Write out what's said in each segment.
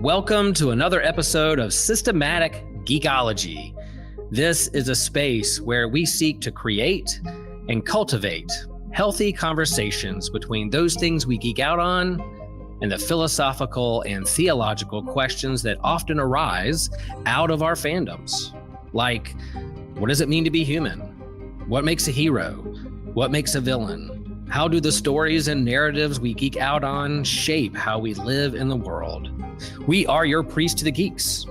Welcome to another episode of Systematic Geekology. This is a space where we seek to create and cultivate healthy conversations between those things we geek out on and the philosophical and theological questions that often arise out of our fandoms. Like, what does it mean to be human? What makes a hero? What makes a villain? How do the stories and narratives we geek out on shape how we live in the world? We are your priest to the geeks.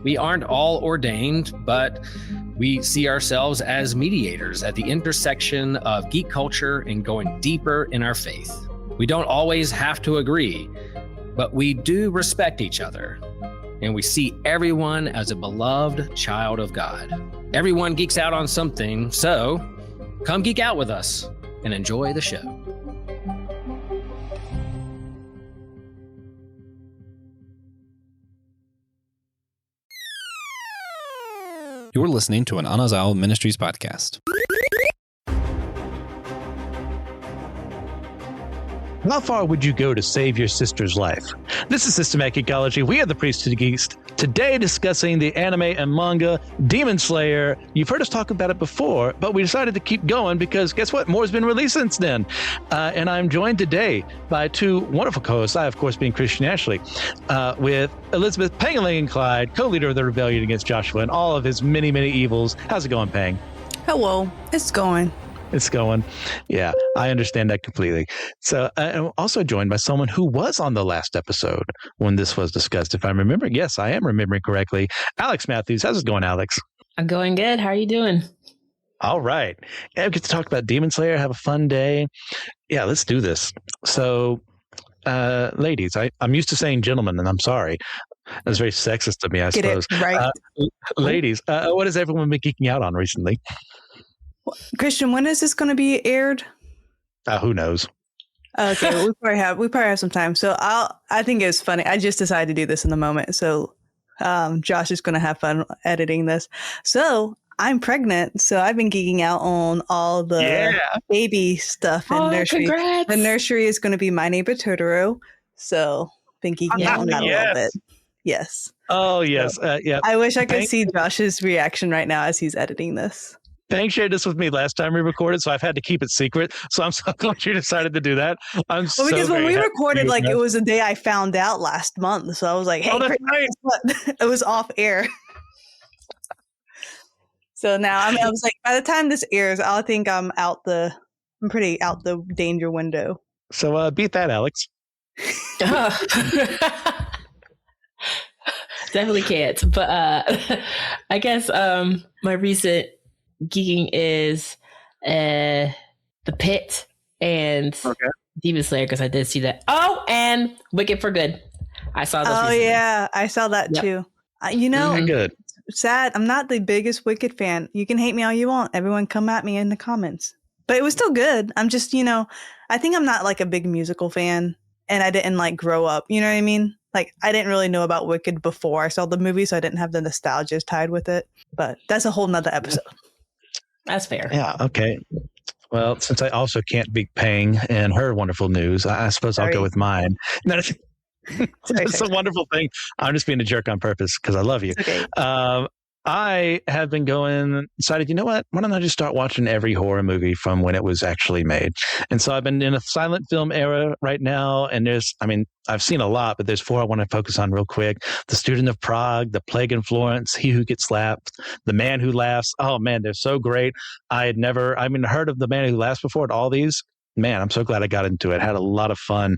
We aren't all ordained, but we see ourselves as mediators at the intersection of geek culture and going deeper in our faith. We don't always have to agree, but we do respect each other, and we see everyone as a beloved child of God. Everyone geeks out on something, so come geek out with us and enjoy the show. You're listening to an Inosuke Ministries podcast. How far would you go to save your sister's life? This is Systematic Geekology. We are the Priest to the Geeks. Today discussing the anime and manga Demon Slayer. You've heard us talk about it before, but we decided to keep going because guess what? More has been released since then. And I'm joined today by two wonderful co-hosts. I, of course, being Christian Ashley, with Elizabeth Pangaling and Clyde, co-leader of the rebellion against Joshua and all of his many, many evils. How's it going, Pang? Hello. It's going. It's going. Yeah, I understand that completely. So I'm also joined by someone who was on the last episode when this was discussed. If I'm remembering, yes, I am remembering correctly. Alex Matthews. How's it going, Alex? I'm going good. How are you doing? All right. Yeah, we get to talk about Demon Slayer, have a fun day. Yeah, let's do this. So, ladies, I'm used to saying gentlemen, and I'm sorry. That's very sexist of me, I suppose. It right. Ladies, what has everyone been geeking out on recently? Christian, when is this going to be aired? Who knows? Okay, we probably have some time. So I think it's funny. I just decided to do this in the moment. So Josh is going to have fun editing this. So I'm pregnant. So I've been geeking out on all the baby stuff in nursery. Congrats. The nursery is going to be My Neighbor Totoro. So been geeking out on that a little bit. Yes. Oh, yes. Yeah. I wish I could see Josh's reaction right now as he's editing this. Pang shared this with me last time we recorded, so I've had to keep it secret. So I'm so glad you decided to do that. Because when we recorded, it was the day I found out last month. So I was like, hey, that's right. It was off air. So now I was like, by the time this airs, I think I'm pretty out the danger window. So beat that, Alex. Definitely can't. But I guess my recent geeking is The Pit and Demon Slayer, because I did see that. Oh, and Wicked for Good. I saw those recently. Yeah, I saw that too. Good. Sad. I'm not the biggest Wicked fan. You can hate me all you want. Everyone come at me in the comments. But it was still good. I'm just, I think I'm not like a big musical fan, and I didn't like grow up. You know what I mean? Like, I didn't really know about Wicked before I saw the movie, so I didn't have the nostalgia tied with it. But that's a whole nother episode. That's fair. Yeah, okay. Well, since I also can't beat Pang and her wonderful news, I suppose I'll go with mine. It's a wonderful thing. I'm just being a jerk on purpose because I love you. Okay. I have been decided, you know what? Why don't I just start watching every horror movie from when it was actually made? And so I've been in a silent film era right now. And I've seen a lot, but there's 4 I want to focus on real quick. The Student of Prague, The Plague in Florence, He Who Gets Slapped, The Man Who Laughs. Oh man, they're so great. I had never, heard of The Man Who Laughs before, and all these. Man, I'm so glad I got into it. Had a lot of fun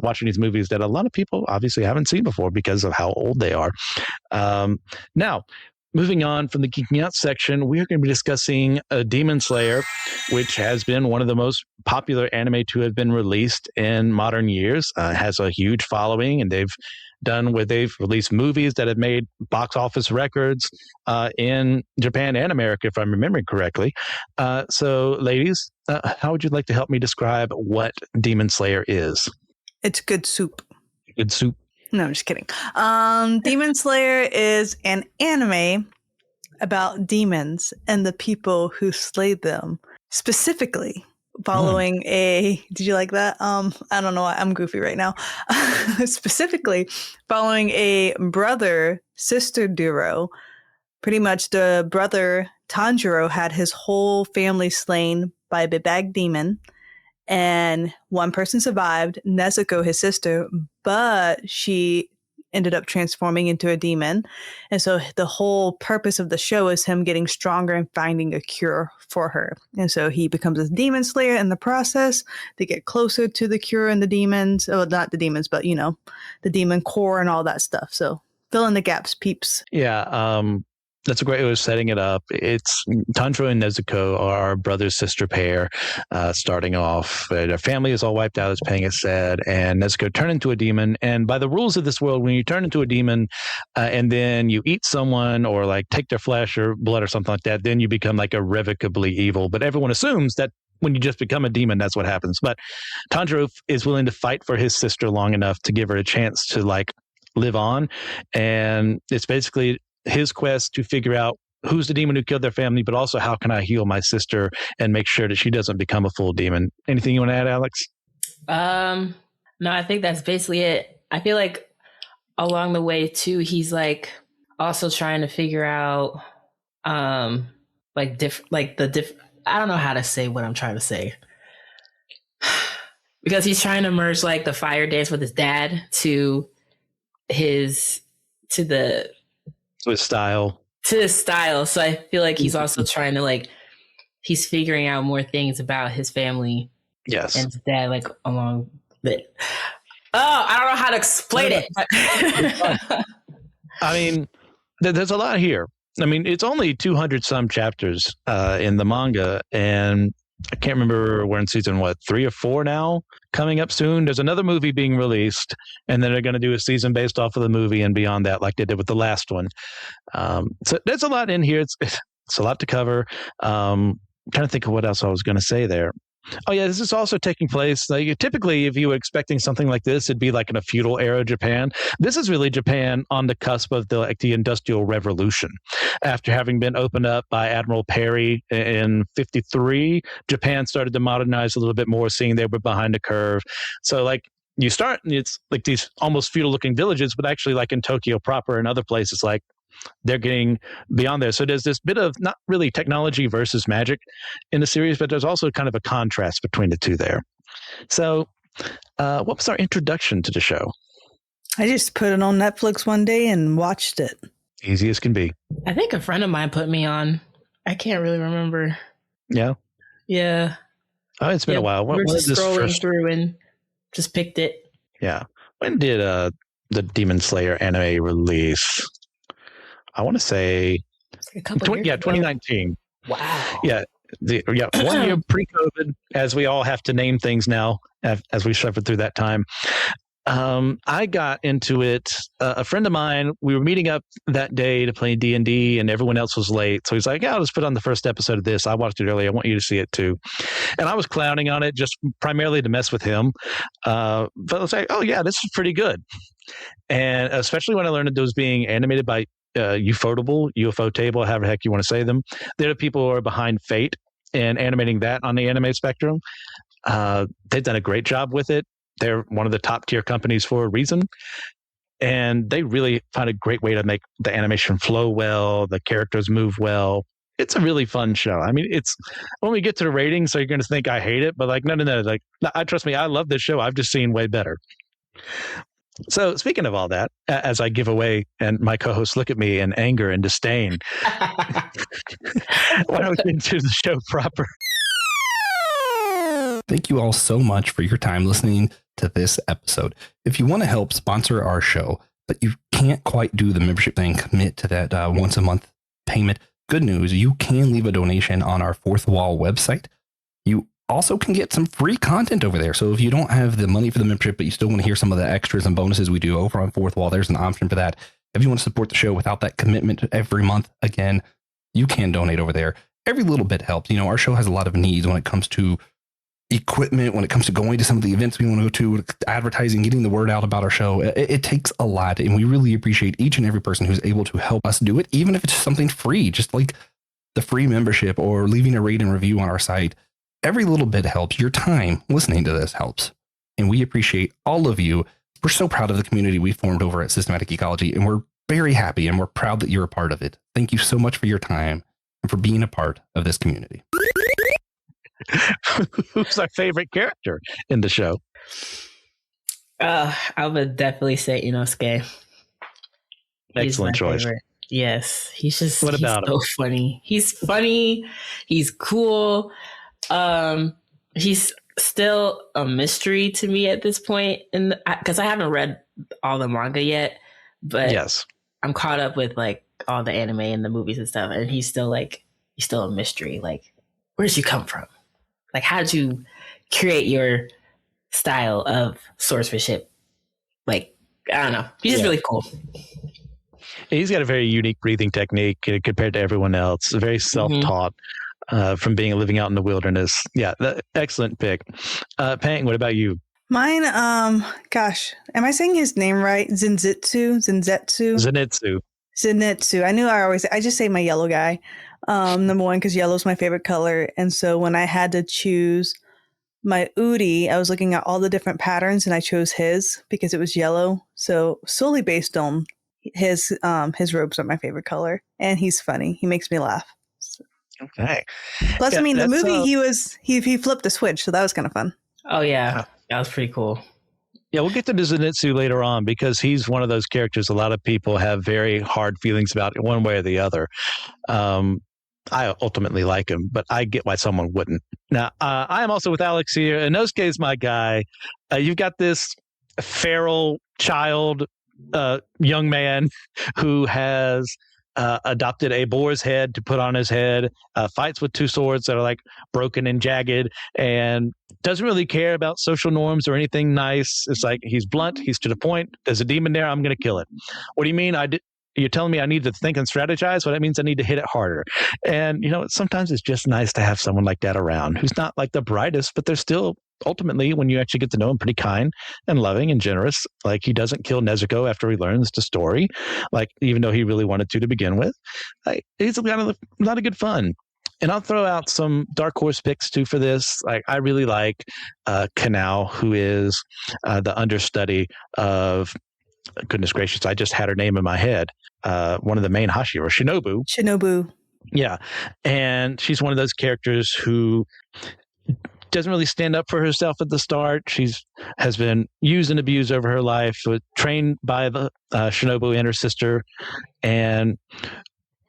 watching these movies that a lot of people obviously haven't seen before because of how old they are. Now, moving on from the Geeking Out section, we're going to be discussing Demon Slayer, which has been one of the most popular anime to have been released in modern years. Has a huge following, and they've released movies that have made box office records in Japan and America, if I'm remembering correctly. So, ladies, how would you like to help me describe what Demon Slayer is? It's good soup. Good soup. No, I'm just kidding. Demon Slayer is an anime about demons and the people who slay them. Specifically, following did you like that? I don't know. I'm goofy right now. Specifically following a brother sister duo. Pretty much the brother Tanjiro had his whole family slain by a big demon, and one person survived, Nezuko, his sister, but she ended up transforming into a demon. And so the whole purpose of the show is him getting stronger and finding a cure for her. And so he becomes a demon slayer in the process to get closer to the cure and the demons. Oh, not the demons, but the demon core and all that stuff. So fill in the gaps, peeps. Yeah. That's a great way of setting it up. It's Tanjiro and Nezuko are brother-sister pair, starting off. Their family is all wiped out, as Pang has said, and Nezuko turned into a demon. And by the rules of this world, when you turn into a demon and then you eat someone or like take their flesh or blood or something like that, then you become like irrevocably evil. But everyone assumes that when you just become a demon, that's what happens. But Tanjiro is willing to fight for his sister long enough to give her a chance to like live on. And it's basically his quest to figure out who's the demon who killed their family, but also how can I heal my sister and make sure that she doesn't become a full demon. Anything you want to add, Alex? No, I think that's basically it. I feel like along the way too, he's like also trying to figure out I don't know how to say what I'm trying to say. Because he's trying to merge like the fire dance with his dad to his style. So I feel like he's also trying to like, he's figuring out more things about his family. Yes. And his dad, like along it. Oh, I don't know how to explain it. I mean, there's a lot here. I mean, it's only 200 some chapters in the manga, and I can't remember, we're in season 3 or 4 now, coming up soon. There's another movie being released, and then they're going to do a season based off of the movie and beyond that, like they did with the last one. So there's a lot in here. It's a lot to cover. I'm trying to think of what else I was going to say there. Oh yeah, this is also taking place. Like, typically, if you were expecting something like this, it'd be like in a feudal era Japan. This is really Japan on the cusp of the Industrial Revolution. After having been opened up by Admiral Perry in 1953, Japan started to modernize a little bit more, seeing they were behind the curve. So like you start, it's like these almost feudal-looking villages, but actually like in Tokyo proper and other places, like they're getting beyond there. So there's this bit of not really technology versus magic in the series, but there's also kind of a contrast between the two there. So what was our introduction to the show? I just put it on Netflix one day and watched it. Easy as can be. I think a friend of mine put me on. I can't really remember. Yeah? Yeah. Oh, it's been a while. We're just scrolling through and just picked it. Yeah. When did the Demon Slayer anime release? I want to say, 2019. Wow. Yeah, 1 year pre-COVID, as we all have to name things now, as we suffered through that time. I got into it. A friend of mine, we were meeting up that day to play D&D, and everyone else was late. So he's like, "Yeah, let's put on the first episode of this. I watched it earlier. I want you to see it too." And I was clowning on it just primarily to mess with him. But I was like, "Oh yeah, this is pretty good." And especially when I learned it was being animated by UFO Table, however heck you want to say them. They're the people who are behind Fate and animating that on the anime spectrum. They've done a great job with it. They're one of the top tier companies for a reason. And they really found a great way to make the animation flow well, the characters move well. It's a really fun show. I mean, it's when we get to the ratings, so you're going to think I hate it, but like, no. Like, trust me, I love this show. I've just seen way better. So speaking of all that, as I give away and my co-hosts look at me in anger and disdain, why don't we get into the show proper? Thank you all so much for your time listening to this episode. If you want to help sponsor our show, but you can't quite do the membership thing, commit to that once a month payment, good news, you can leave a donation on our Fourth Wall website. You also can get some free content over there. So if you don't have the money for the membership, but you still want to hear some of the extras and bonuses we do over on Fourth Wall, there's an option for that. If you want to support the show without that commitment every month, again, you can donate over there. Every little bit helps. You know, our show has a lot of needs when it comes to equipment, when it comes to going to some of the events we want to go to, advertising, getting the word out about our show. It takes a lot, and we really appreciate each and every person who's able to help us do it, even if it's something free, just like the free membership or leaving a rate and review on our site. Every little bit helps. Your time listening to this helps. And we appreciate all of you. We're so proud of the community we formed over at Systematic Ecology, and we're very happy and we're proud that you're a part of it. Thank you so much for your time and for being a part of this community. Who's our favorite character in the show? I would definitely say Inosuke. Excellent choice. Favorite. Yes, he's so him? funny. He's funny. He's cool. He's still a mystery to me at this point, because I haven't read all the manga yet, but yes, I'm caught up with like all the anime and the movies and stuff, and he's still a mystery. Like, where did you come from? Like, how did you create your style of swordsmanship? Like, I don't know. He's just really cool. He's got a very unique breathing technique compared to everyone else. Very self-taught from living out in the wilderness. Yeah, excellent pick. Pang, what about you? Mine, gosh, am I saying his name right? Zenitsu. I just say my yellow guy. Number one, because yellow is my favorite color. And so when I had to choose my Udi, I was looking at all the different patterns and I chose his because it was yellow. So solely based on his robes are my favorite color. And he's funny. He makes me laugh. So. Okay. Plus, I mean, the movie, he flipped a switch. So that was kind of fun. Oh, yeah. That was pretty cool. Yeah, we'll get to Zenitsu later on because he's one of those characters a lot of people have very hard feelings about it one way or the other. I ultimately like him, but I get why someone wouldn't. Now, I am also with Alex here. Inosuke is my guy. You've got this feral child, young man who has adopted a boar's head to put on his head, fights with two swords that are like broken and jagged, and doesn't really care about social norms or anything nice. It's like he's blunt, he's to the point. There's a demon there, I'm going to kill it. What do you mean? You're telling me I need to think and strategize? Well, that means I need to hit it harder. And, sometimes it's just nice to have someone like that around who's not like the brightest, but they're still ultimately, when you actually get to know him, pretty kind and loving and generous. Like, he doesn't kill Nezuko after he learns the story, like, even though he really wanted to begin with. He's a lot of good fun. And I'll throw out some dark horse picks too for this. Like, I really like Kanao, who is the understudy of, goodness gracious, I just had her name in my head. One of the main Hashira, Shinobu. Yeah. And she's one of those characters who doesn't really stand up for herself at the start. Has been used and abused over her life, trained by the Shinobu and her sister, and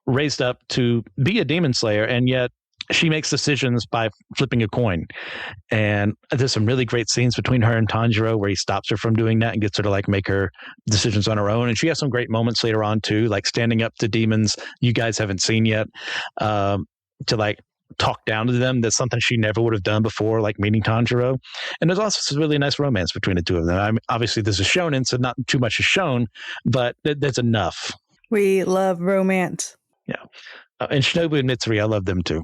raised up to be a demon slayer. And yet she makes decisions by flipping a coin. And there's some really great scenes between her and Tanjiro where he stops her from doing that and gets her to like make her decisions on her own. And she has some great moments later on too, like standing up to demons you guys haven't seen yet, to like talk down to them. That's something she never would have done before, like meeting Tanjiro. And there's also some really nice romance between the two of them. I mean, obviously this is shonen, so not too much is shown, but there's enough. We love romance. Yeah. And Shinobu and Mitsuri, I love them too.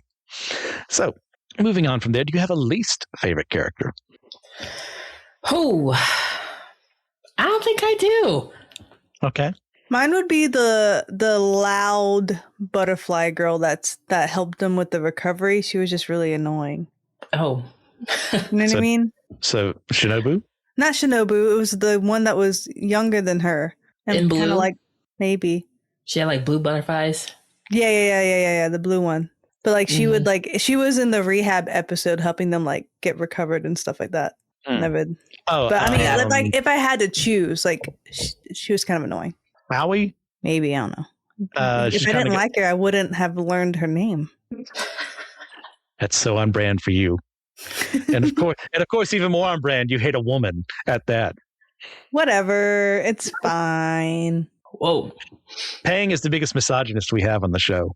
So, moving on from there, do you have a least favorite character? Oh, I don't think I do. Okay. Mine would be the loud butterfly girl that helped them with the recovery. She was just really annoying. Oh. You know what I mean? So, Shinobu? Not Shinobu. It was the one that was younger than her. And in blue? Kind of like, maybe. She had like blue butterflies? Yeah. The blue one. But like she would she was in the rehab episode helping them like get recovered and stuff like that. Never. Oh, but I mean, like if I had to choose, like she was kind of annoying. Maui? Maybe, I don't know. If I didn't like her, I wouldn't have learned her name. That's so on brand for you. And of course, even more on brand, you hate a woman at that. Whatever, it's fine. Whoa. Pang is the biggest misogynist we have on the show.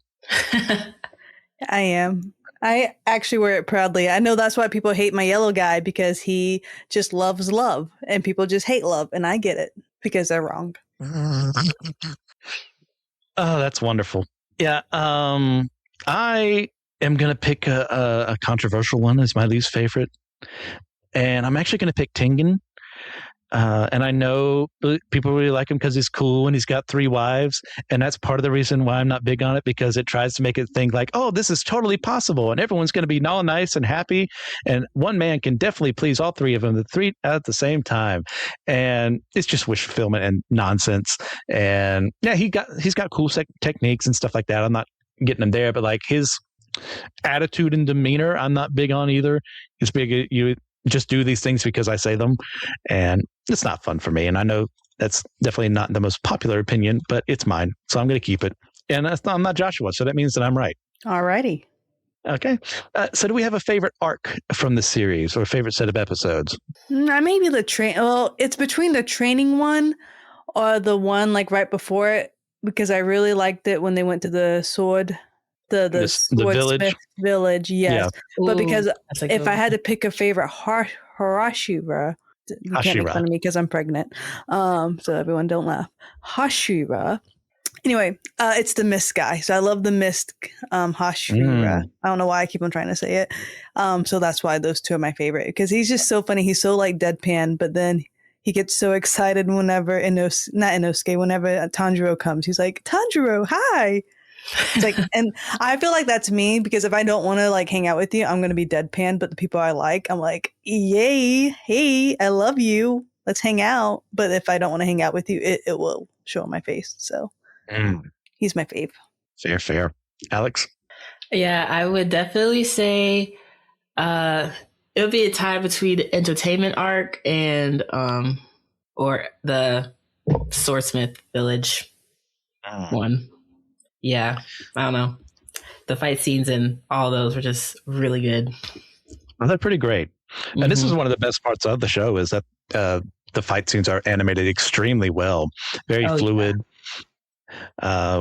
I am. I actually wear it proudly. I know that's why people hate my yellow guy, because he just loves love and people just hate love. And I get it because they're wrong. Oh, that's wonderful. Yeah. I am going to pick a controversial one as my least favorite. And I'm actually going to pick Tengen. And I know people really like him because he's cool and he's got 3 wives. And that's part of the reason why I'm not big on it, because it tries to make it think like, oh, this is totally possible. And everyone's going to be all nice and happy. And one man can definitely please all 3 of them, the 3 at the same time. And it's just wish fulfillment and nonsense. And yeah, he's got cool techniques and stuff like that. I'm not getting him there, but like his attitude and demeanor, I'm not big on either. It's big. You just do these things because I say them, and it's not fun for me. And I know that's definitely not the most popular opinion, but it's mine, so I'm going to keep it. And I'm not Joshua, so that means that I'm right. All righty. Okay. So do we have a favorite arc from the series or a favorite set of episodes? Maybe the train. Well, it's between the training one or the one like right before it, because I really liked it when they went to the sword. The village, yes. Yeah. But because if I had to pick a favorite, Hashira, you can't make fun of me because I'm pregnant. So everyone don't laugh. Hashira. Anyway, it's the mist guy. So I love the mist, Hashira. I don't know why I keep on trying to say it. So that's why those 2 are my favorite, because he's just so funny. He's so like deadpan, but then he gets so excited whenever whenever Tanjiro comes. He's like, Tanjiro, hi. It's like, and I feel like that's me, because if I don't want to like hang out with you, I'm going to be deadpan. But the people I like, I'm like, yay, hey, I love you. Let's hang out. But if I don't want to hang out with you, it will show on my face. So he's my fave. Fair. Alex? Yeah, I would definitely say it would be a tie between the entertainment arc and or the Swordsmith Village one. Yeah, I don't know. The fight scenes and all those were just really good. Well, they're pretty great. And this is one of the best parts of the show, is that the fight scenes are animated extremely well, very fluid,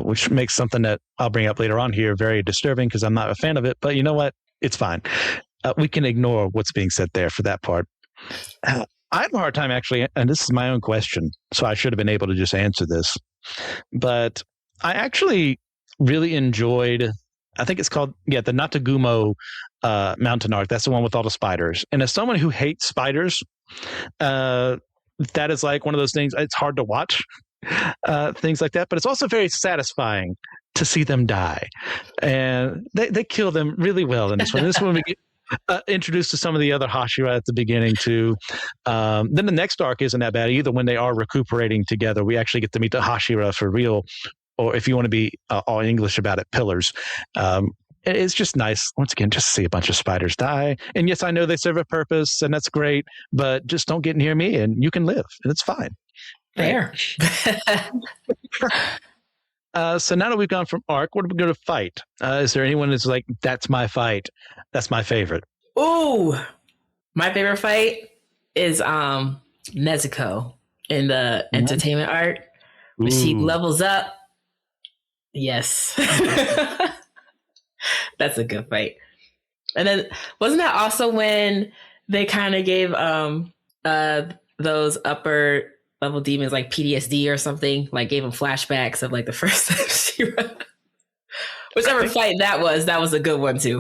which makes something that I'll bring up later on here very disturbing, because I'm not a fan of it. But you know what? It's fine. We can ignore what's being said there for that part. I have a hard time actually, and this is my own question, so I should have been able to just answer this. But I actually really enjoyed, I think it's called, the Natagumo mountain arc. That's the one with all the spiders. And as someone who hates spiders, that is like one of those things, it's hard to watch things like that, but it's also very satisfying to see them die. And they kill them really well in this one. This one we get introduced to some of the other Hashira at the beginning too. Then the next arc isn't that bad either. When they are recuperating together, we actually get to meet the Hashira for real. Or if you want to be all English about it, pillars. It's just nice, once again, just to see a bunch of spiders die. And yes, I know they serve a purpose, and that's great, but just don't get near me, and you can live, and it's fine. Fair. So now that we've gone from arc, what are we going to fight? Is there anyone that's like, that's my fight, that's my favorite? Ooh, my favorite fight is Nezuko in the entertainment arc, where she levels up. Yes. That's a good fight. And then wasn't that also when they kind of gave those upper level demons like PTSD or something, like gave them flashbacks of like the first time she whichever fight that was a good one too.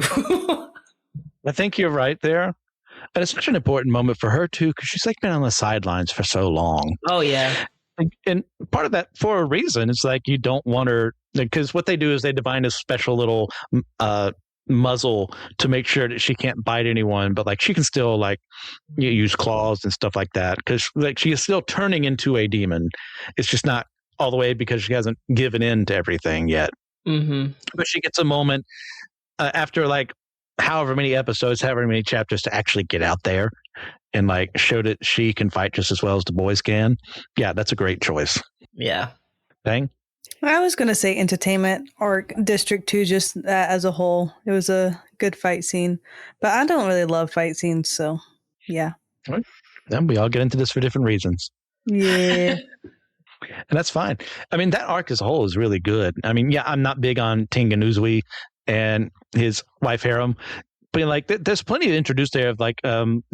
I think you're right there. And it's such an important moment for her too, because she's like been on the sidelines for so long. Oh yeah. And part of that, for a reason, it's like you don't want her, because what they do is they divine a special little muzzle to make sure that she can't bite anyone, but like she can still like use claws and stuff like that, because like she is still turning into a demon. It's just not all the way because she hasn't given in to everything yet. But she gets a moment after like however many episodes, however many chapters, to actually get out there and like show that she can fight just as well as the boys can. Yeah, that's a great choice. Yeah. Bang. I was going to say entertainment or District 2 just as a whole. It was a good fight scene, but I don't really love fight scenes. So yeah. Right. Then we all get into this for different reasons. Yeah. And that's fine. I mean, that arc as a whole is really good. I mean, yeah, I'm not big on Tengen Uzui and his wife harem, but like there's plenty introduced there of like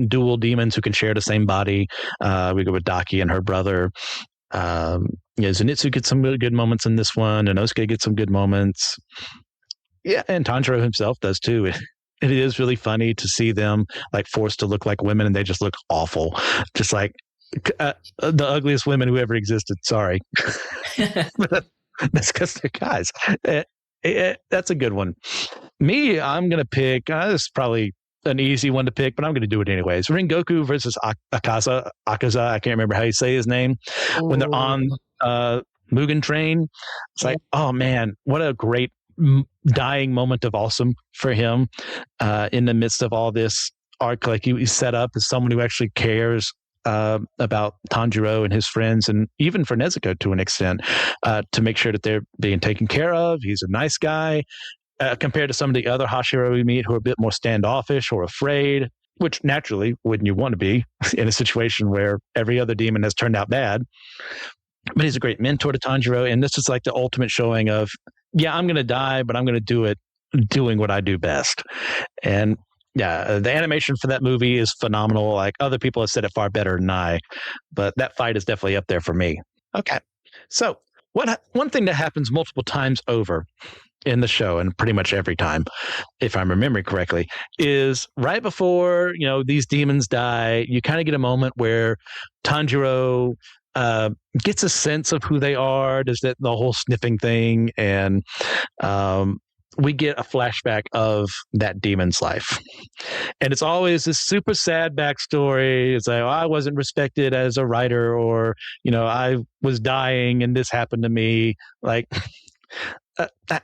dual demons who can share the same body. We go with Daki and her brother. Zenitsu gets some really good moments in this one, and Inosuke gets some good moments. Yeah, and Tanjiro himself does too. It is really funny to see them like forced to look like women, and they just look awful. Just like the ugliest women who ever existed. Sorry. That's because they're guys. That's a good one. Me, I'm going to pick, this is probably an easy one to pick, but I'm going to do it anyways. Rengoku versus Akaza. I can't remember how you say his name. When they're on Mugen Train, it's like, oh man, what a great dying moment of awesome for him in the midst of all this arc. Like he's set up as someone who actually cares about Tanjiro and his friends, and even for Nezuko to an extent, to make sure that they're being taken care of. He's a nice guy compared to some of the other Hashira we meet who are a bit more standoffish or afraid, which naturally wouldn't you want to be in a situation where every other demon has turned out bad. But he's a great mentor to Tanjiro, and this is like the ultimate showing of, yeah, I'm going to die, but I'm going to do it doing what I do best. And yeah, the animation for that movie is phenomenal. Like other people have said it far better than I, but that fight is definitely up there for me. Okay. So one thing that happens multiple times over in the show, and pretty much every time, if I'm remembering correctly, is right before, these demons die, you kind of get a moment where Tanjiro gets a sense of who they are. Does that the whole sniffing thing, and we get a flashback of that demon's life. And it's always this super sad backstory. It's like, I wasn't respected as a writer, or, I was dying and this happened to me. Like,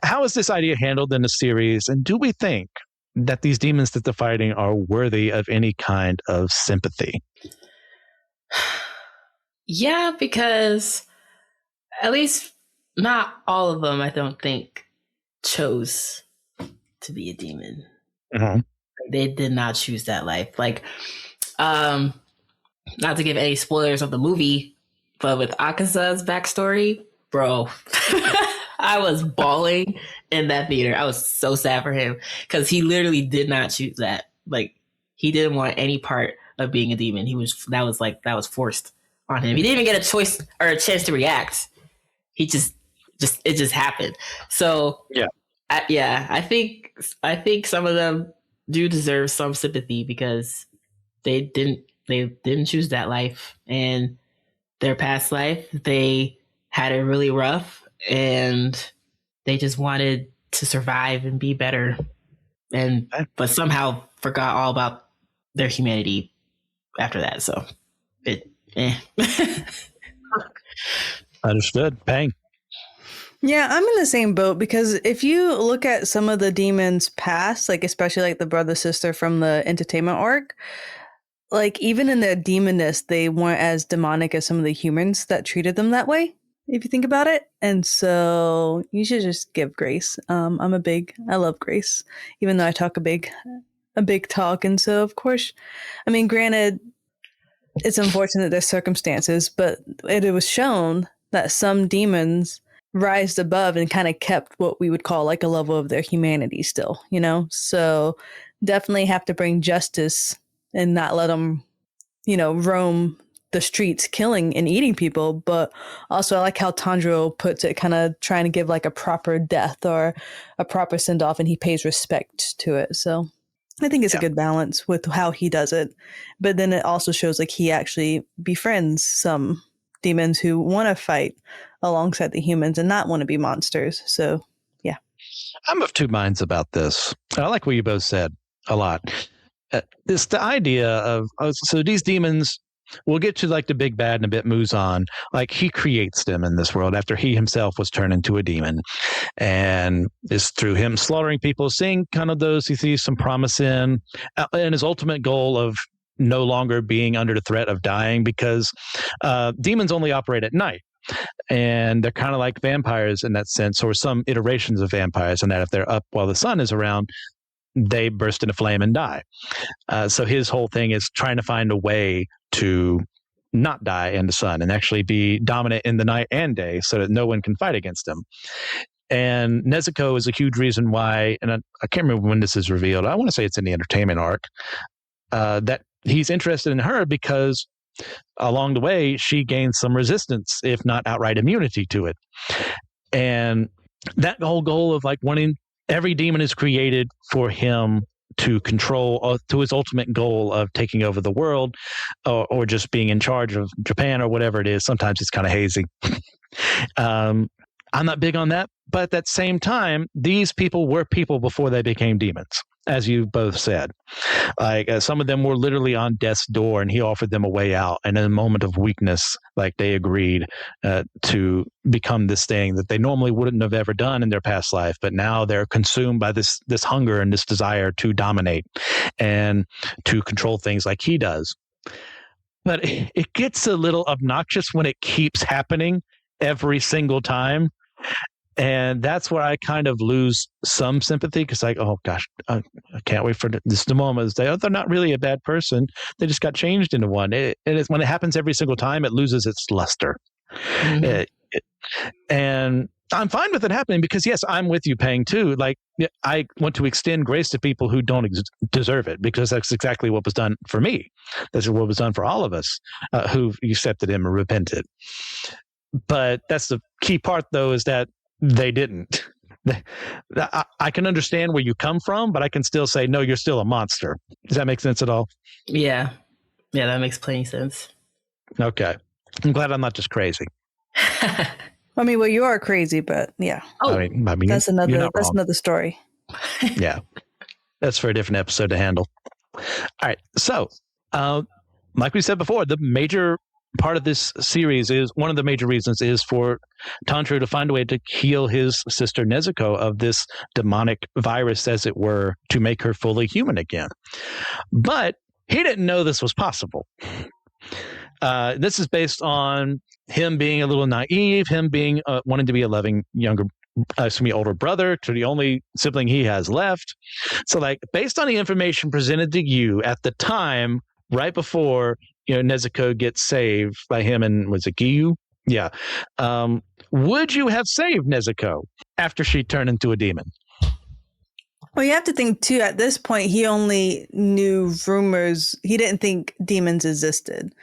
how is this idea handled in the series? And do we think that these demons that they're fighting are worthy of any kind of sympathy? Yeah, because at least not all of them, I don't think, chose to be a demon. Mm-hmm. They did not choose that life. Like, not to give any spoilers of the movie, but with Akaza's backstory, bro, I was bawling in that theater. I was so sad for him because he literally did not choose that. Like, he didn't want any part of being a demon. That was forced on him. He didn't even get a choice or a chance to react. He it just happened. So yeah, I think some of them do deserve some sympathy because they didn't choose that life, and their past life they had it really rough, and they just wanted to survive and be better, but somehow forgot all about their humanity after that. So Understood. Pang. Yeah, I'm in the same boat because if you look at some of the demons past, like especially like the brother sister from the entertainment arc, like even in their demonness, they weren't as demonic as some of the humans that treated them that way, if you think about it. And so you should just give grace. I love grace, even though I talk a big talk. And so of course, I mean, granted, it's unfortunate their circumstances, but it was shown that some demons rised above and kind of kept what we would call like a level of their humanity still, so definitely have to bring justice and not let them, roam the streets killing and eating people. But also I like how Tanjiro puts it, kind of trying to give like a proper death or a proper send off, and he pays respect to it. So I think it's a good balance with how he does it. But then it also shows like he actually befriends some demons who want to fight alongside the humans and not want to be monsters. So, yeah. I'm of two minds about this. I like what you both said a lot. It's the idea of, so these demons, we'll get to like the big bad in a bit, Muzan. Like he creates them in this world after he himself was turned into a demon. And it's through him slaughtering people, seeing kind of those he sees some promise in, and his ultimate goal of no longer being under the threat of dying, because demons only operate at night. And they're kind of like vampires in that sense, or some iterations of vampires, and that if they're up while the sun is around, they burst into flame and die. So his whole thing is trying to find a way to not die in the sun and actually be dominant in the night and day so that no one can fight against him. And Nezuko is a huge reason why, and I can't remember when this is revealed. I want to say it's in the entertainment arc, that he's interested in her because along the way, she gains some resistance, if not outright immunity to it. And that whole goal of like wanting every demon is created for him to control, to his ultimate goal of taking over the world, or just being in charge of Japan or whatever it is. Sometimes it's kind of hazy. I'm not big on that, but at that same time, these people were people before they became demons, as you both said. Like some of them were literally on death's door, and he offered them a way out. And in a moment of weakness, like they agreed to become this thing that they normally wouldn't have ever done in their past life. But now they're consumed by this hunger and this desire to dominate and to control things like he does. But it gets a little obnoxious when it keeps happening every single time. And that's where I kind of lose some sympathy, because like, oh gosh, I can't wait for this moment. They're not really a bad person. They just got changed into one. It is when it happens every single time, it loses its luster. Mm-hmm. And I'm fine with it happening because, yes, I'm with you, Pang, too. Like, I want to extend grace to people who don't deserve it, because that's exactly what was done for me. That's what was done for all of us who've accepted him and repented. But that's the key part, though, is that they didn't. I can understand where you come from, but I can still say, no, you're still a monster. Does that make sense at all? Yeah. Yeah, that makes plenty sense. Okay. I'm glad I'm not just crazy. I mean, well, you are crazy, but yeah. Oh, I mean, that's another story. Yeah. That's for a different episode to handle. All right. So, like we said before, the major part of this series is, one of the major reasons is for Tanjiro to find a way to heal his sister Nezuko of this demonic virus, as it were, to make her fully human again. But he didn't know this was possible. This is based on him being a little naive, him being wanting to be a loving older brother to the only sibling he has left. So, like, based on the information presented to you at the time, right before Nezuko gets saved by him, and was it Giyu? Yeah. Would you have saved Nezuko after she turned into a demon? Well, you have to think too, at this point, he only knew rumors. He didn't think demons existed.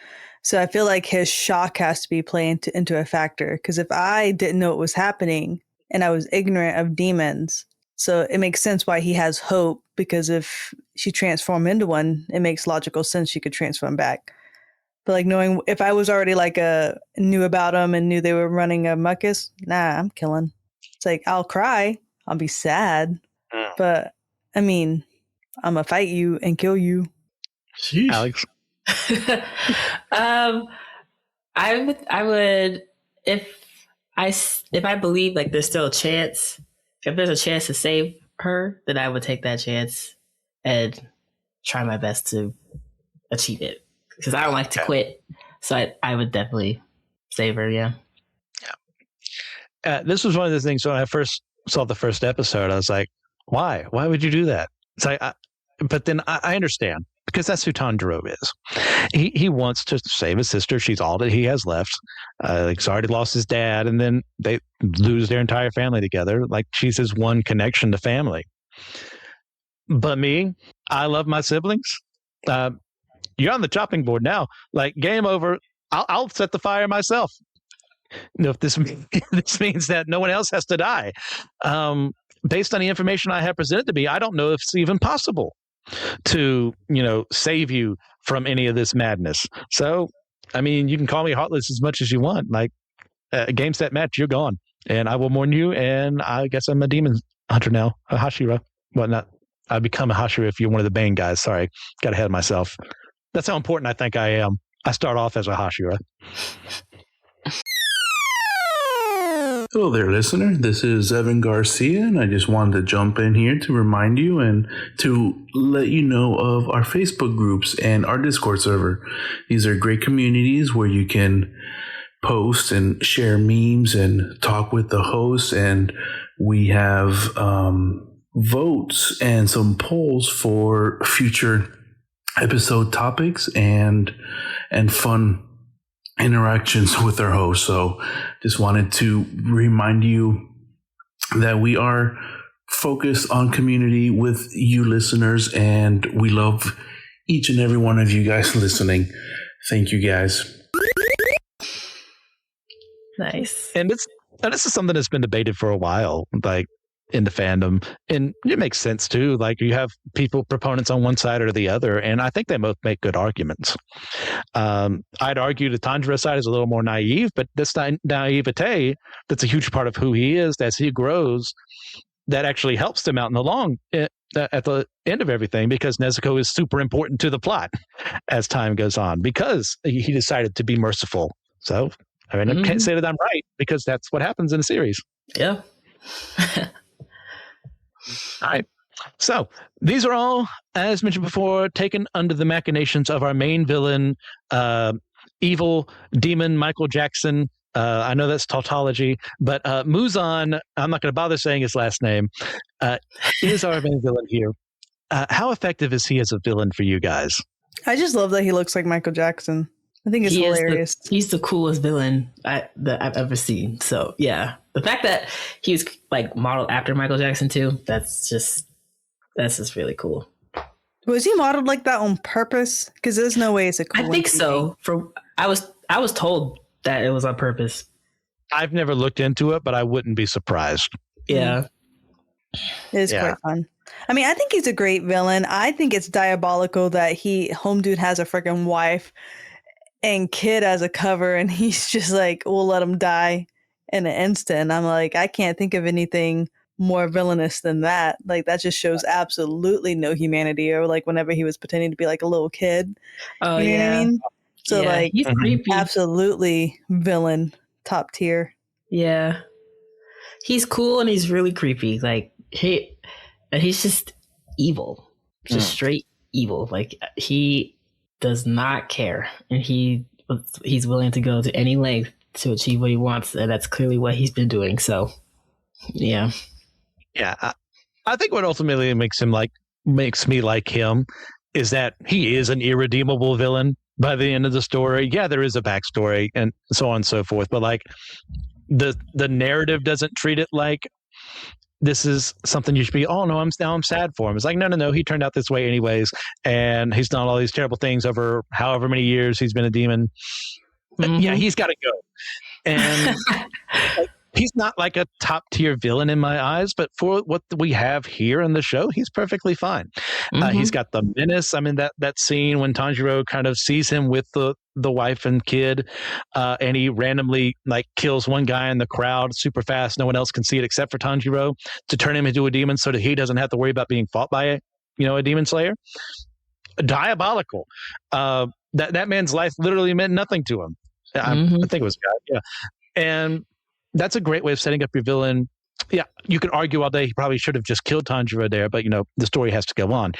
So I feel like his shock has to be playing into a factor. Because if I didn't know what was happening and I was ignorant of demons, so it makes sense why he has hope, because if she transformed into one, it makes logical sense she could transform back. But like, knowing, if I was already like knew about them and knew they were running a muckus, nah, I'm killing. It's like, I'll cry, I'll be sad, but I mean, I'm gonna fight you and kill you. Jeez. Alex. I would if I believe like there's still a chance, if there's a chance to save her, then I would take that chance and try my best to achieve it, because I don't like to quit. So I would definitely save her. Yeah. This was one of the things when I first saw the first episode, I was like, why would you do that? It's like, but then I understand, because that's who Tanjiro is. He wants to save his sister. She's all that he has left. He's already lost his dad, and then they lose their entire family together. Like, she's his one connection to family. But me, I love my siblings. You're on the chopping board now. Like, game over. I'll set the fire myself. If this means that no one else has to die. Based on the information I have presented to me, I don't know if it's even possible to, save you from any of this madness. So, I mean, you can call me heartless as much as you want. Like, game, set, match, you're gone. And I will mourn you, and I guess I'm a demon hunter now, a Hashira. Whatnot. I'd become a Hashira if you're one of the Bane guys. Sorry, got ahead of myself. That's how important I think I am. I start off as a Hashira. Hello there, listener. This is Evan Garcia, and I just wanted to jump in here to remind you and to let you know of our Facebook groups and our Discord server. These are great communities where you can post and share memes and talk with the hosts, and we have votes and some polls for future episode topics and fun interactions with our host. So just wanted to remind you that we are focused on community with you listeners, and we love each and every one of you guys listening. Thank you guys. Nice. And this is something that's been debated for a while. Like, in the fandom, and it makes sense too. Like you have people proponents on one side or the other, and I think they both make good arguments. I'd argue the Tanjiro side is a little more naive, but this naivete that's a huge part of who he is as he grows, that actually helps him out in the long at the end of everything, because Nezuko is super important to the plot as time goes on, because he decided to be merciful. So I mean, I can't say that I'm right, because that's what happens in the series. Yeah. All right. So these are all, as mentioned before, taken under the machinations of our main villain, evil demon Michael Jackson. I know that's tautology, but Muzan, I'm not going to bother saying his last name, is our main villain here. How effective is he as a villain for you guys? I just love that he looks like Michael Jackson. I think it's hilarious. He's the coolest villain that I've ever seen. So yeah, the fact that he was like modeled after Michael Jackson too, that's just really cool. Was he modeled like that on purpose? Because there's no way it's a coincidence. I think so. I was told that it was on purpose. I've never looked into it, but I wouldn't be surprised. Yeah. It is quite fun. I mean, I think he's a great villain. I think it's diabolical that Home Dude has a freaking wife and kid as a cover, and he's just like, we'll let him die in an instant. I'm like, I can't think of anything more villainous than that. Like, that just shows absolutely no humanity. Or like whenever he was pretending to be like a little kid. Oh, you know what I mean? So like, he's creepy. Absolutely villain, top tier. Yeah. He's cool and he's really creepy. Like he's just evil. Just straight evil. Like he does not care, and he's willing to go to any length to achieve what he wants, and that's clearly what he's been doing. So yeah. I think what ultimately makes me like him is that he is an irredeemable villain by the end of the story. Yeah, there is a backstory and so on and so forth, but like the narrative doesn't treat it like this is something you should be, oh no, I'm sad for him. It's like, no, he turned out this way anyways, and he's done all these terrible things over however many years he's been a demon. Yeah, he's got to go. And he's not like a top tier villain in my eyes, but for what we have here in the show, he's perfectly fine. He's got the menace. I mean, that scene when Tanjiro kind of sees him with the wife and kid, and he randomly like kills one guy in the crowd super fast. No one else can see it except for Tanjiro, to turn him into a demon so that he doesn't have to worry about being fought by a demon slayer. Diabolical. That man's life literally meant nothing to him. I think it was God. Yeah. And that's a great way of setting up your villain. Yeah, you can argue all day he probably should have just killed Tanjiro there, but the story has to go on.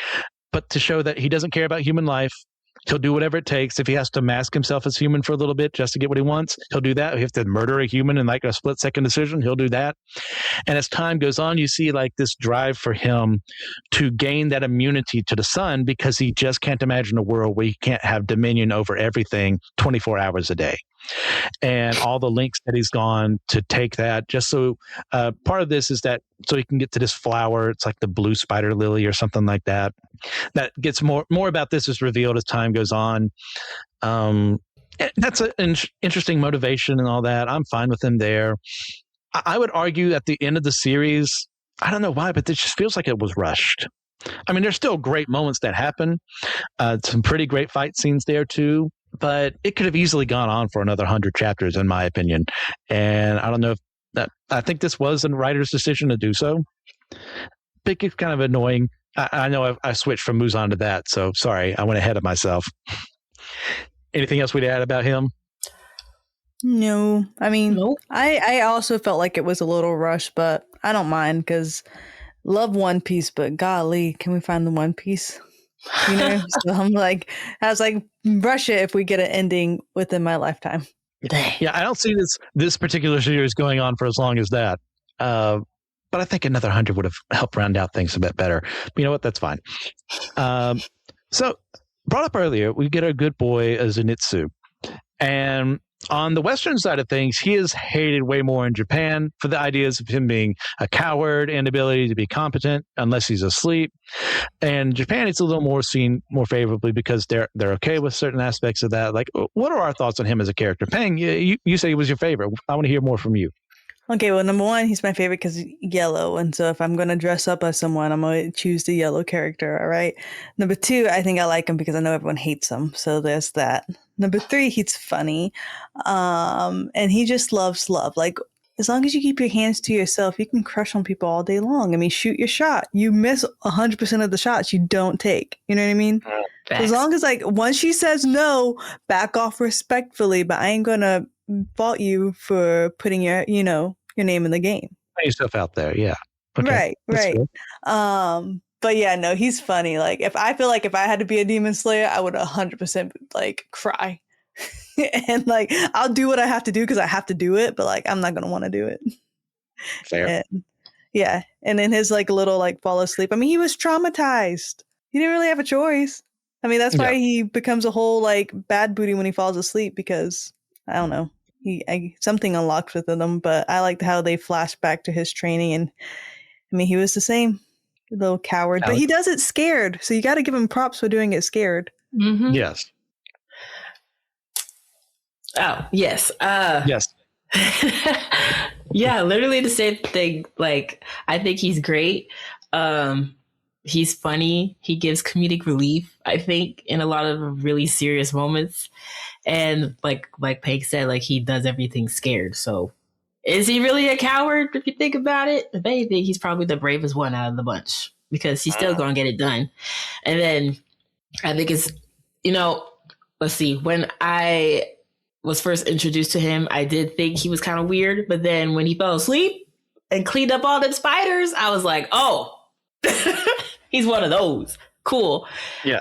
But to show that he doesn't care about human life, he'll do whatever it takes. If he has to mask himself as human for a little bit just to get what he wants, he'll do that. If he has to murder a human in like a split-second decision, he'll do that. And as time goes on, you see like this drive for him to gain that immunity to the sun, because he just can't imagine a world where he can't have dominion over everything 24 hours a day. And all the links that he's gone to take that, just so part of this is that so he can get to this flower. It's like the blue spider lily or something like that. That gets more about this is revealed as time goes on. That's an interesting motivation and all that. I'm fine with him there. I would argue at the end of the series, I don't know why, but it just feels like it was rushed. I mean, there's still great moments that happen. Some pretty great fight scenes there too. But it could have easily gone on for another 100 chapters, in my opinion. And I don't know if I think this was a writer's decision to do so. I think it's kind of annoying. I know I switched from Muzan to that, so sorry, I went ahead of myself. Anything else we'd add about him? No, I mean, Nope. I also felt like it was a little rushed, but I don't mind because love One Piece, but golly, can we find the One Piece? So I was like, rush it if we get an ending within my lifetime. Yeah, I don't see this particular series going on for as long as that. But I think another 100 would have helped round out things a bit better. But you know what? That's fine. So, brought up earlier, we get our good boy Zenitsu. And on the Western side of things, he is hated way more in Japan for the ideas of him being a coward and ability to be competent unless he's asleep. And Japan, it's a little more seen more favorably because they're okay with certain aspects of that. Like, what are our thoughts on him as a character? Peng, you say he was your favorite. I want to hear more from you. Okay, well, number one, he's my favorite because he's yellow. And so if I'm going to dress up as someone, I'm going to choose the yellow character, all right? Number two, I think I like him because I know everyone hates him. So there's that. Number three, he's funny. And he just loves love. Like, as long as you keep your hands to yourself, you can crush on people all day long. I mean, shoot your shot. You miss 100% of the shots you don't take. You know what I mean? So as long as, like, once she says no, back off respectfully, but I ain't going to fault you for putting your name in the game. Put yourself out there, yeah. Okay. Right. But yeah, no, he's funny. Like, if I had to be a demon slayer, I would 100% like cry. And like, I'll do what I have to do because I have to do it, but like, I'm not gonna want to do it. Fair. And, yeah, and in his like little like fall asleep, I mean, he was traumatized. He didn't really have a choice. I mean, that's why he becomes a whole like bad booty when he falls asleep, because I don't know. Something unlocked within him, but I liked how they flashed back to his training, and I mean, he was the same little coward, but he does it scared, so you got to give him props for doing it scared. Mm-hmm. Yes. Oh, yes. Yes. Yeah, literally the same thing. Like, I think he's great. He's funny. He gives comedic relief, I think, in a lot of really serious moments. And like Peg said, like, he does everything scared. So is he really a coward if you think about it? If anything, he's probably the bravest one out of the bunch because he's still going to get it done. And then I think it's, let's see, when I was first introduced to him, I did think he was kind of weird. But then when he fell asleep and cleaned up all them spiders, I was like, oh, he's one of those. Cool. Yeah.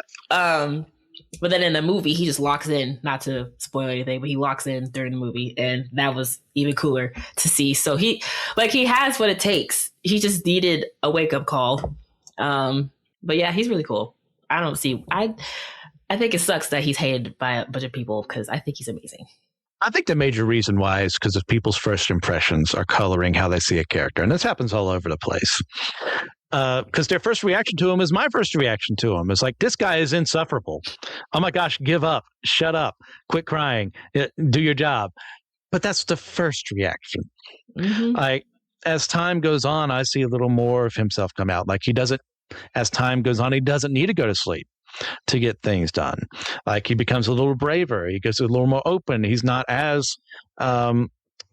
But then in the movie, he just locks in, not to spoil anything, but he locks in during the movie. And that was even cooler to see. So he has what it takes. He just needed a wake up call. But yeah, he's really cool. I think it sucks that he's hated by a bunch of people because I think he's amazing. I think the major reason why is because of people's first impressions are coloring how they see a character. And this happens all over the place. Because their first reaction to him is my first reaction to him. It's like, this guy is insufferable. Oh my gosh, give up, shut up, quit crying, do your job. But that's the first reaction. Mm-hmm. As time goes on, I see a little more of himself come out. Like, as time goes on, he doesn't need to go to sleep to get things done. Like, he becomes a little braver. He gets a little more open. He's not as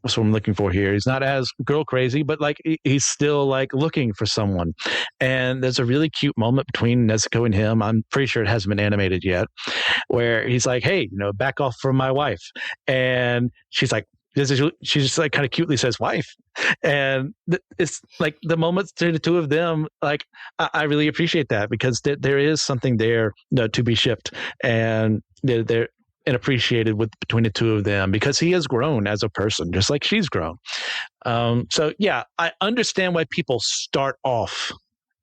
what's what I'm looking for here. He's not as girl crazy, but like he's still like looking for someone. And there's a really cute moment between Nezuko and him. I'm pretty sure it hasn't been animated yet, where he's like, "Hey, back off from my wife," and she's like, she just like kind of cutely says wife. And it's like the moments to the two of them, like I really appreciate that because there is something there to be shipped, and they're and appreciated between the two of them because he has grown as a person, just like she's grown. So yeah, I understand why people start off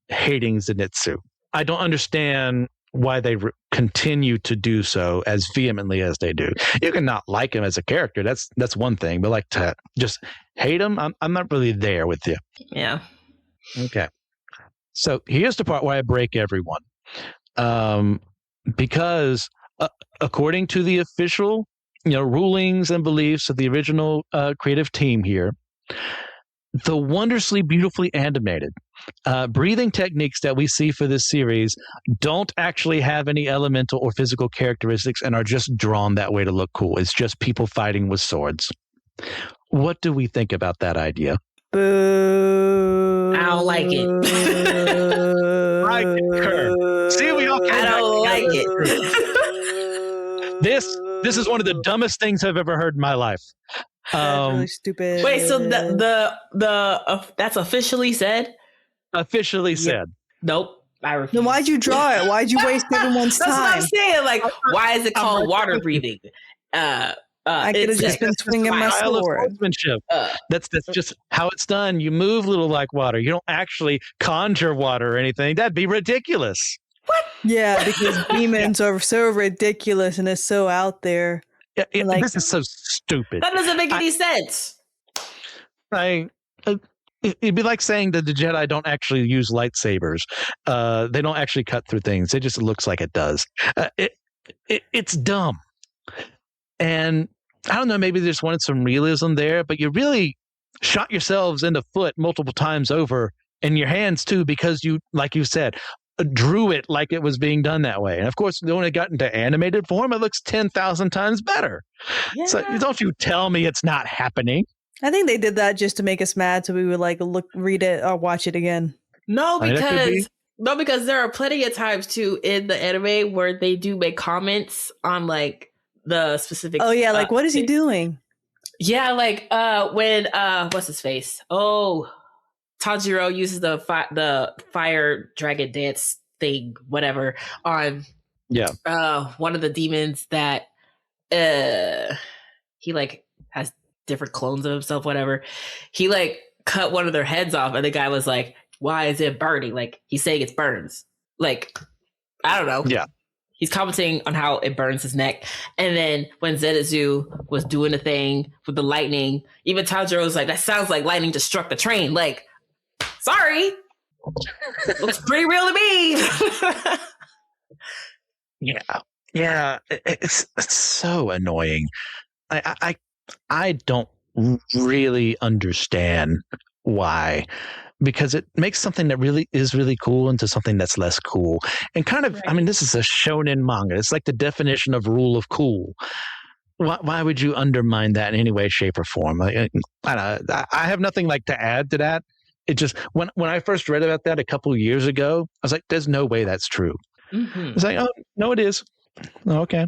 hating Zenitsu. I don't understand why they continue to do so as vehemently as they do. You can not like him as a character. That's one thing, but like to just hate him, I'm not really there with you. Yeah. Okay. So here's the part where I break everyone. Because according to the official, rulings and beliefs of the original creative team here, the wondrously beautifully animated breathing techniques that we see for this series don't actually have any elemental or physical characteristics and are just drawn that way to look cool. It's just people fighting with swords. What do we think about that idea? Boo. I don't like it. I concur. See, we all I don't like it. This is one of the dumbest things I've ever heard in my life. That's really stupid. Wait, so that's officially said? Officially said. Nope. I refuse. Then why'd you draw it? Why'd you waste everyone's time? That's what I'm saying. Like, why is it called water breathing? I could have just been swinging my sword. That's just how it's done. You move little like water. You don't actually conjure water or anything. That'd be ridiculous. What? Yeah, because demons are so ridiculous and it's so out there. This is so stupid. That doesn't make any sense. It'd be like saying that the Jedi don't actually use lightsabers. They don't actually cut through things. It just looks like it does. It's dumb. And I don't know, maybe they just wanted some realism there, but you really shot yourselves in the foot multiple times over, and your hands too, because you, like you said, drew it like it was being done that way. And of course, when it got into animated form, it looks 10,000 times better. Yeah. So don't you tell me it's not happening. I think they did that just to make us mad, so we would like read it or watch it again. No, I mean, that could be. because there are plenty of times too in the anime where they do make comments on like the specific. Oh yeah, like what is he doing? Yeah, like when what's his face? Oh, Tanjiro uses the fire dragon dance thing, whatever, on one of the demons that he like has different clones of himself, whatever. He like cut one of their heads off, and the guy was like, "Why is it burning?" Like he's saying it burns. Like I don't know. Yeah. He's commenting on how it burns his neck. And then when Zenitsu was doing the thing with the lightning, even Tanjiro was like, that sounds like lightning just struck the train. Like, sorry. Looks pretty real to me. Yeah. It's so annoying. I don't really understand why. Because it makes something that really is really cool into something that's less cool. And kind of, right. I mean, this is a shonen manga. It's like the definition of rule of cool. Why would you undermine that in any way, shape, or form? I have nothing like to add to that. It just, when I first read about that a couple of years ago, I was like, there's no way that's true. Mm-hmm. It's like, oh, no, it is. Okay.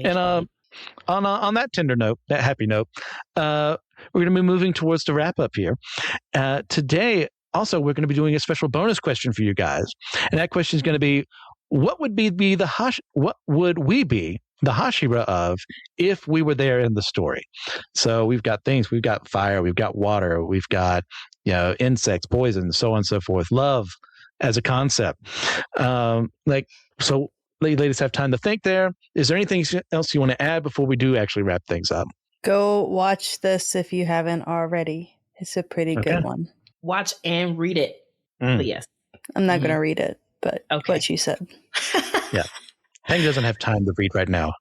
And on that tender note, that happy note, we're going to be moving towards the wrap up here. Today, also, we're going to be doing a special bonus question for you guys, and that question is going to be: what would we be the Hashira of if we were there in the story? So we've got things: we've got fire, we've got water, we've got insects, poison, so on and so forth. Love as a concept, so. Ladies have time to think there. Is there anything else you want to add before we do actually wrap things up? Go watch this if you haven't already. It's a pretty good one. Watch and read it. But yes. I'm not going to read it, but what you said. Yeah. Hank doesn't have time to read right now.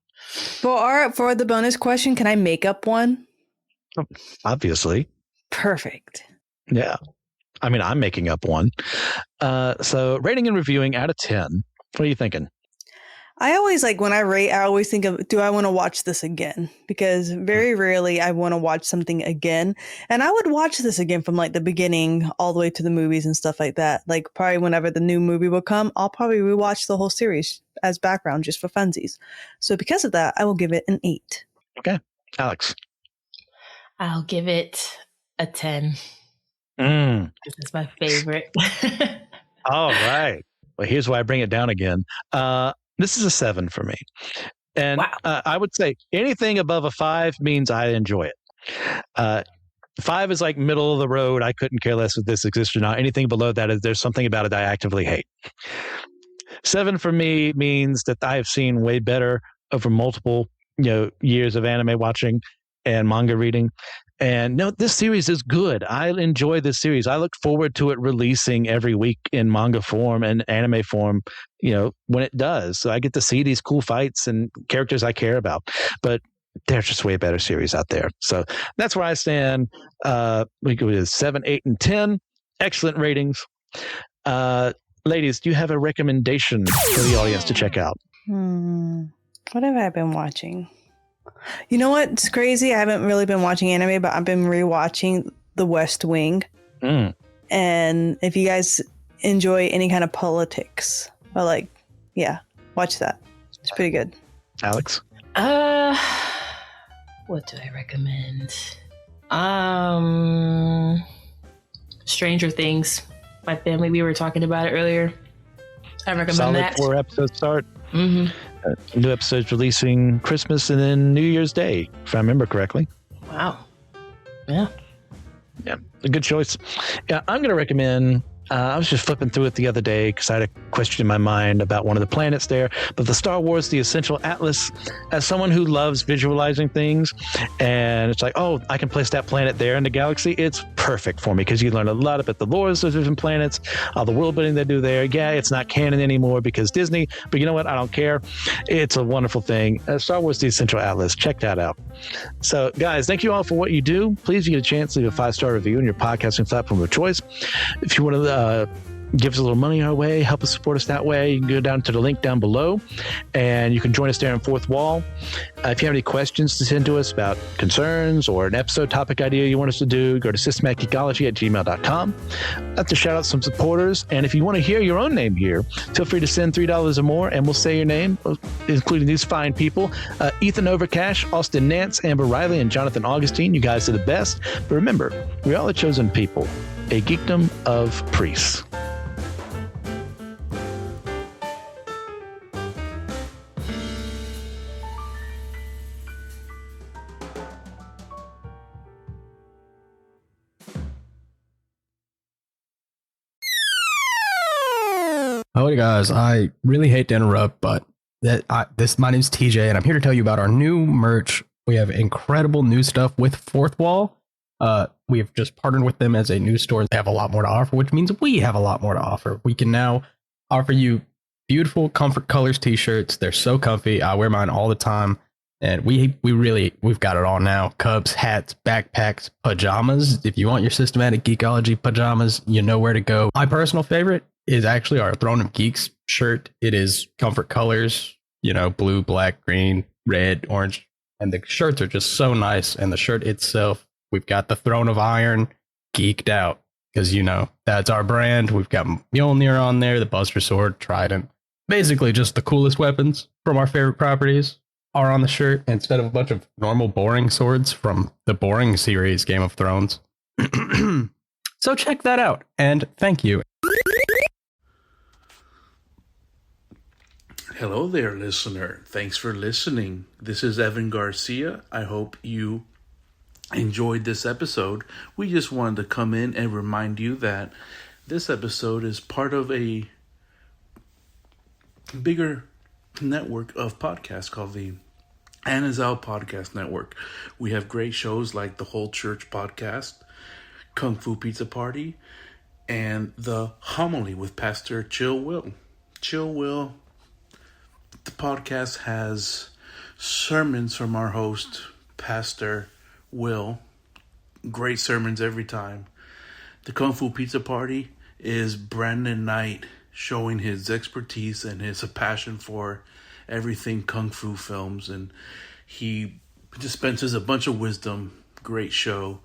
For the bonus question, can I make up one? Obviously. Perfect. Yeah. I mean, I'm making up one. So rating and reviewing out of 10. What are you thinking? I always when I rate, I always think of, do I want to watch this again? Because very rarely I want to watch something again. And I would watch this again from the beginning all the way to the movies and stuff like that. Like probably whenever the new movie will come, I'll probably rewatch the whole series as background just for funsies. So because of that, I will give it an 8. Okay. Alex? I'll give it a 10. This is my favorite. All right. Well, here's why I bring it down again. This is a 7 for me. And wow. I would say anything above a 5 means I enjoy it. 5 is like middle of the road. I couldn't care less if this exists or not. Anything below that is there's something about it I actively hate. 7 for me means that I have seen way better over multiple years of anime watching and manga reading. And no, this series is good. I enjoy this series. I look forward to it releasing every week in manga form and anime form, when it does. So I get to see these cool fights and characters I care about. But there's just way better series out there. So that's where I stand. We go with 7, 8, and 10. Excellent ratings. Ladies, do you have a recommendation for the audience to check out? What have I been watching? You know what? It's crazy. I haven't really been watching anime, but I've been rewatching The West Wing. And if you guys enjoy any kind of politics, or watch that. It's pretty good. Alex? What do I recommend? Stranger Things. My family, we were talking about it earlier. I recommend that. 4 episodes start. New episodes releasing Christmas and then New Year's Day, if I remember correctly. Wow. Yeah. Yeah, a good choice. Yeah, I'm going to recommend I was just flipping through it the other day because I had a question in my mind about one of the planets there. But the Star Wars, the Essential Atlas, as someone who loves visualizing things, and it's like, oh, I can place that planet there in the galaxy. It's perfect for me because you learn a lot about the lores of different planets, all the world building they do there. Yeah, it's not canon anymore because Disney, but you know what? I don't care. It's a wonderful thing. Star Wars, the Essential Atlas. Check that out. So, guys, thank you all for what you do. Please, if you get a chance, leave a 5-star review on your podcasting platform of choice. If you want to give us a little money our way, help us support us that way, you can go down to the link down below and you can join us there in Fourth Wall. If you have any questions to send to us about concerns or an episode topic idea you want us to do, go to systematicgeekology@gmail.com. That's to shout out some supporters. And if you want to hear your own name here, feel free to send $3 or more and we'll say your name, including these fine people: Ethan Overcash, Austin Nance, Amber Riley, and Jonathan Augustine. You guys are the best. But remember, we are the chosen people, a geekdom of priests. Howdy guys, I really hate to interrupt, but my name's TJ and I'm here to tell you about our new merch. We have incredible new stuff with Fourth Wall. We have just partnered with them as a new store. They have a lot more to offer, which means we have a lot more to offer. We can now offer you beautiful Comfort Colors t-shirts. They're so comfy. I wear mine all the time. And we've got it all now. Cups, hats, backpacks, pajamas. If you want your systematic geekology pajamas, you know where to go. My personal favorite is actually our Throne of Geeks shirt. It is Comfort Colors, blue, black, green, red, orange. And the shirts are just so nice. And the shirt itself, we've got the Throne of Iron geeked out because, that's our brand. We've got Mjolnir on there, the Buster Sword, Trident. Basically just the coolest weapons from our favorite properties are on the shirt instead of a bunch of normal boring swords from the boring series Game of Thrones. So check that out. And thank you. Hello there, listener. Thanks for listening. This is Evan Garcia. I hope you enjoyed this episode. We just wanted to come in and remind you that this episode is part of a bigger network of podcasts called the Anazal Podcast Network. We have great shows like the Whole Church Podcast, Kung Fu Pizza Party, and the Homily with Pastor Chill Will. Chill Will. The podcast has sermons from our host, Pastor Will. Great sermons every time. The Kung Fu Pizza Party is Brandon Knight showing his expertise and his passion for everything Kung Fu films. And he dispenses a bunch of wisdom. Great show.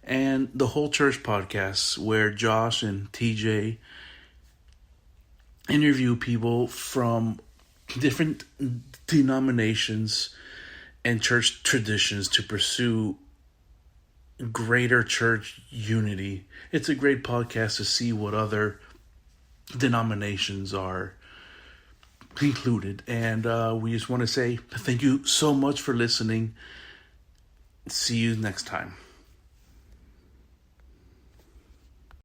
And the Whole Church Podcast, where Josh and TJ interview people from different denominations and church traditions to pursue greater church unity. It's a great podcast to see what other denominations are included. And we just want to say thank you so much for listening. See you next time.